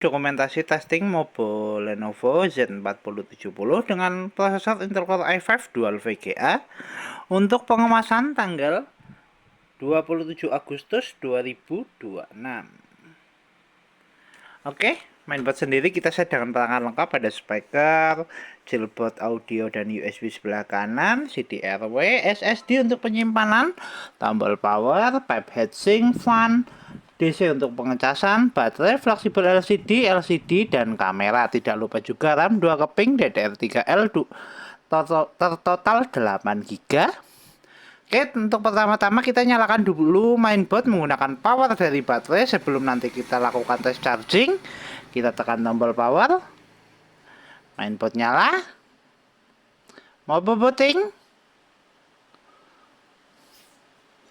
dokumentasi testing mobile Lenovo Z4070 dengan prosesor Intel Core i5 Dual VGA untuk pengemasan tanggal 27 Agustus 2026. Oke, mainboard sendiri kita set dengan perangkat lengkap, ada speaker, jailbird audio dan USB sebelah kanan, CD-RW, SSD untuk penyimpanan, tombol power, pipe heatsink, fan, DC untuk pengecasan, baterai, fleksibel LCD, dan kamera. Tidak lupa juga RAM 2 keping DDR3L total 8 GB. Oke, untuk pertama-tama kita nyalakan dulu mainboard menggunakan power dari baterai. Sebelum nanti kita lakukan tes charging, kita tekan tombol power. Mainboard nyala. Mobile booting.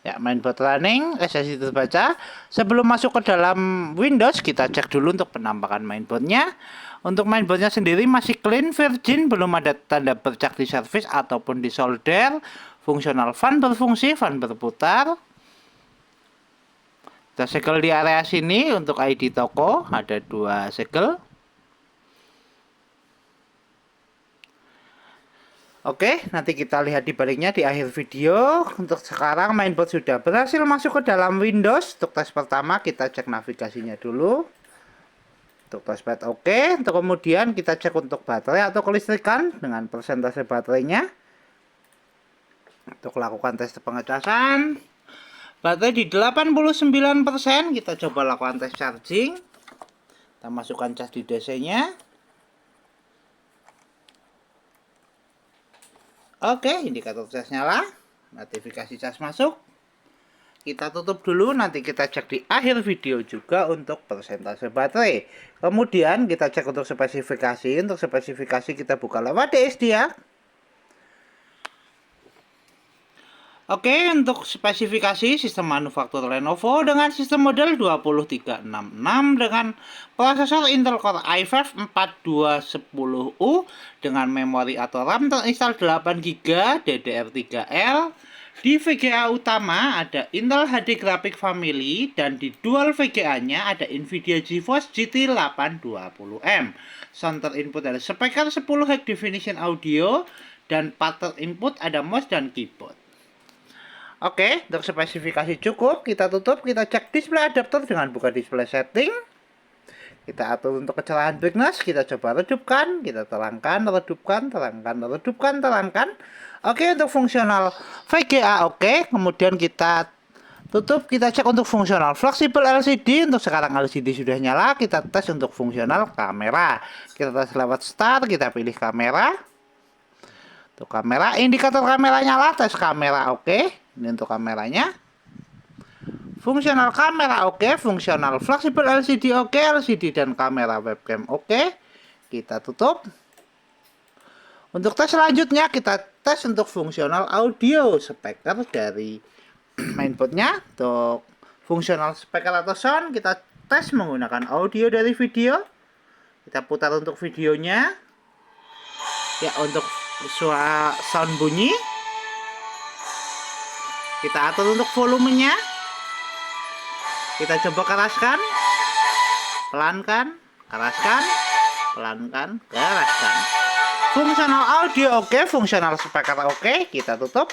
Ya, mainboard running, SSD terbaca. Sebelum masuk ke dalam Windows, kita cek dulu untuk penampakan mainboardnya. Untuk mainboardnya sendiri masih clean, virgin, belum ada tanda bercak di servis ataupun di solder. Fungsional fan berfungsi, fan berputar. Kita segel di area sini untuk ID toko, ada 2 segel. Oke, nanti kita lihat di baliknya di akhir video. Untuk sekarang mainboard sudah berhasil masuk ke dalam Windows. Untuk tes pertama kita cek navigasinya dulu. Untuk touchpad oke. Untuk kemudian kita cek untuk baterai atau kelistrikan dengan persentase baterainya. Untuk lakukan tes pengecasan, baterai di 89%. Kita coba lakukan tes charging. Kita masukkan cas di DC-nya. Oke, indikator cas nyala, notifikasi cas masuk. Kita tutup dulu, nanti kita cek di akhir video juga untuk persentase baterai. Kemudian kita cek untuk spesifikasi. Untuk spesifikasi kita buka lewat DSD ya. Oke, untuk spesifikasi sistem manufaktur Lenovo dengan sistem model 20366 dengan prosesor Intel Core i5 4210U dengan memori atau RAM terinstall 8GB DDR3L. Di VGA utama ada Intel HD Graphic Family dan di dual VGA-nya ada Nvidia GeForce GT 820M. Center input ada speaker 10 high definition audio dan partner input ada mouse dan keyboard. Oke, untuk spesifikasi cukup, kita tutup, kita cek display adapter dengan buka display setting. Kita atur untuk kecerahan brightness, kita coba redupkan, kita terangkan, redupkan, terangkan, redupkan, terangkan. Oke, untuk fungsional VGA oke, kemudian kita tutup, kita cek untuk fungsional fleksibel LCD. Untuk sekarang LCD sudah nyala, kita tes untuk fungsional kamera. Kita tes lewat start, kita pilih kamera. Untuk kamera, indikator kamera nyala, tes kamera oke. Ini untuk kameranya. Fungsional kamera oke, fungsional fleksibel LCD oke, LCD dan kamera webcam oke. Kita tutup. Untuk tes selanjutnya kita tes untuk fungsional audio speaker dari mainboardnya. Untuk fungsional speaker atau sound kita tes menggunakan audio dari video. Kita putar untuk videonya. Ya, untuk suara sound bunyi kita atur untuk volumenya. Kita coba keraskan, pelankan, keraskan, pelankan, keraskan. Fungsional audio oke, fungsional speaker oke. Kita tutup.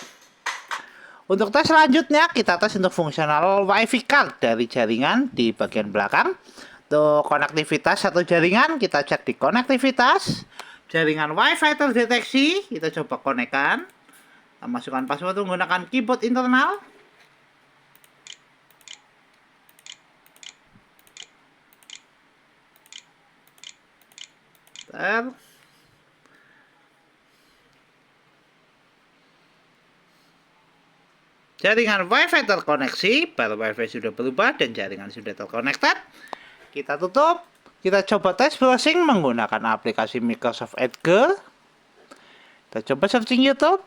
Untuk tes selanjutnya kita tes untuk fungsional WiFi card dari jaringan di bagian belakang. Untuk konektivitas satu jaringan kita cek di konektivitas. Jaringan WiFi terdeteksi, kita coba konekkan. Kita masukkan password menggunakan keyboard internal. Jaringan WiFi terkoneksi, bar WiFi sudah berubah dan jaringan sudah terkonekted. Kita tutup. Kita coba tes browsing menggunakan aplikasi Microsoft Edge. Kita coba searching YouTube.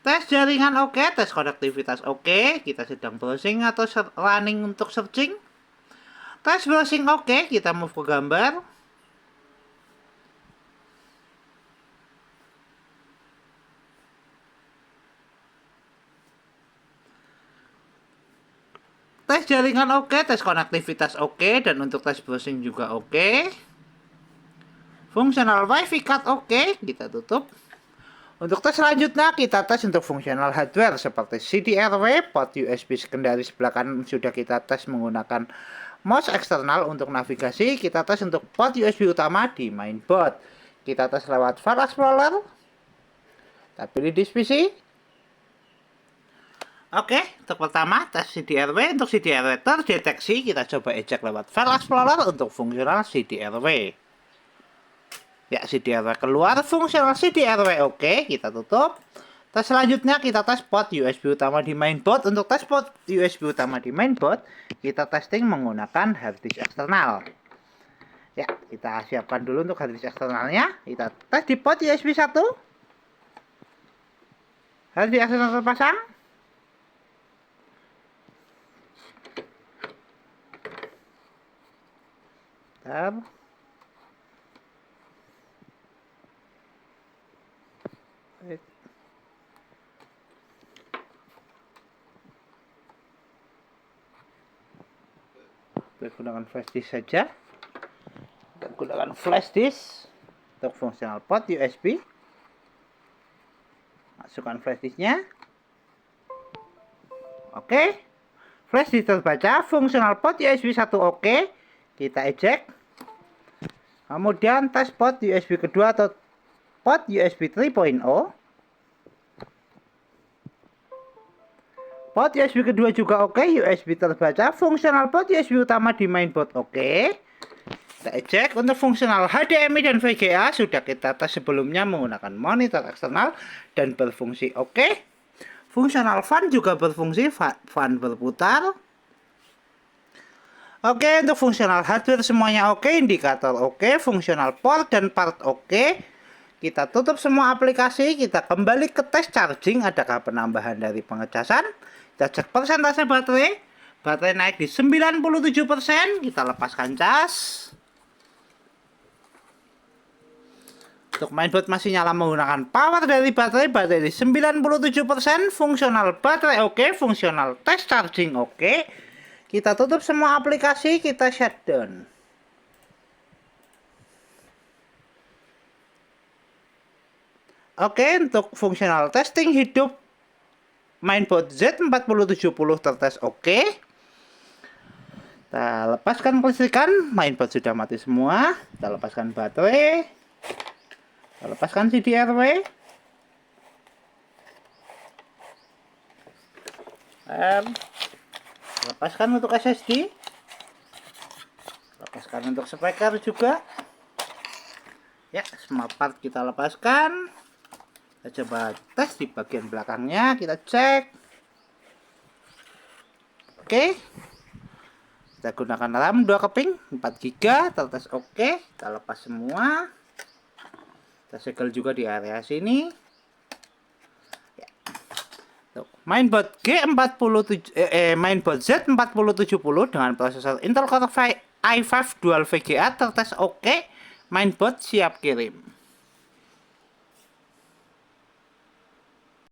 Tes jaringan oke, tes konektivitas oke. Kita sedang browsing atau running untuk searching. Tes browsing oke, kita move ke gambar. tes jaringan oke, tes konektivitas oke, dan untuk tes browsing juga oke. Fungsional wifi card oke, kita tutup. Untuk tes selanjutnya kita tes untuk fungsional hardware seperti CDRW, port USB sekunderi sebelah kanan sudah kita tes menggunakan mouse eksternal. Untuk navigasi kita tes untuk port USB utama di mainboard. Kita tes lewat File Explorer. Kita pilih di PC. Oke, untuk pertama tes CDRW. Untuk CDRW terdeteksi, kita coba ejek lewat File Explorer untuk fungsional CDRW. Ya, CDRW keluar, fungsional CDRW oke, kita tutup. Tes selanjutnya kita tes port USB utama di mainboard. Untuk tes port USB utama di mainboard, kita testing menggunakan harddisk eksternal. Ya, kita siapkan dulu untuk harddisk eksternalnya. Kita tes di port USB 1. Harddisk eksternal terpasang. Bentar. Kita gunakan flash disk saja. Kita gunakan flash disk untuk fungsional port USB. Masukkan flash disknya. Oke, flash disk terbaca, fungsional port USB 1 oke. Kita ejek. Kemudian tes port USB kedua atau port USB 3.0. Port USB kedua juga oke, USB terbaca, fungsional port USB utama di mainboard oke. Kita ejek. Untuk fungsional HDMI dan VGA sudah kita tes sebelumnya menggunakan monitor eksternal dan berfungsi oke. Fungsional fan juga berfungsi, fan berputar. Oke, untuk fungsional hardware semuanya oke, indikator oke, fungsional port dan part oke. Kita tutup semua aplikasi, kita kembali ke tes charging, adakah penambahan dari pengecasan. Kita cek persentase baterai. Baterai naik di 97%, kita lepaskan cas. Untuk mainboard masih nyala menggunakan power dari baterai di 97%, fungsional baterai oke, fungsional tes charging oke. Kita tutup semua aplikasi, kita shutdown. Oke, untuk fungsional testing hidup mainboard Z4070 tertes oke. Kita lepaskan kelistrikan, mainboard sudah mati semua. Kita lepaskan baterai. Kita lepaskan CDRW. Lepaskan untuk SSD. Lepaskan untuk speaker juga. Ya, semua part kita lepaskan. Kita coba tes di bagian belakangnya, kita cek. Oke. Kita gunakan RAM 2 keping 4 GB, tertes oke. Kita lepas semua. Kita segel juga di area sini. Ya. Mainboard mainboard Z4070 dengan prosesor Intel Core i5 Dual VGA tertes oke. Mainboard siap kirim.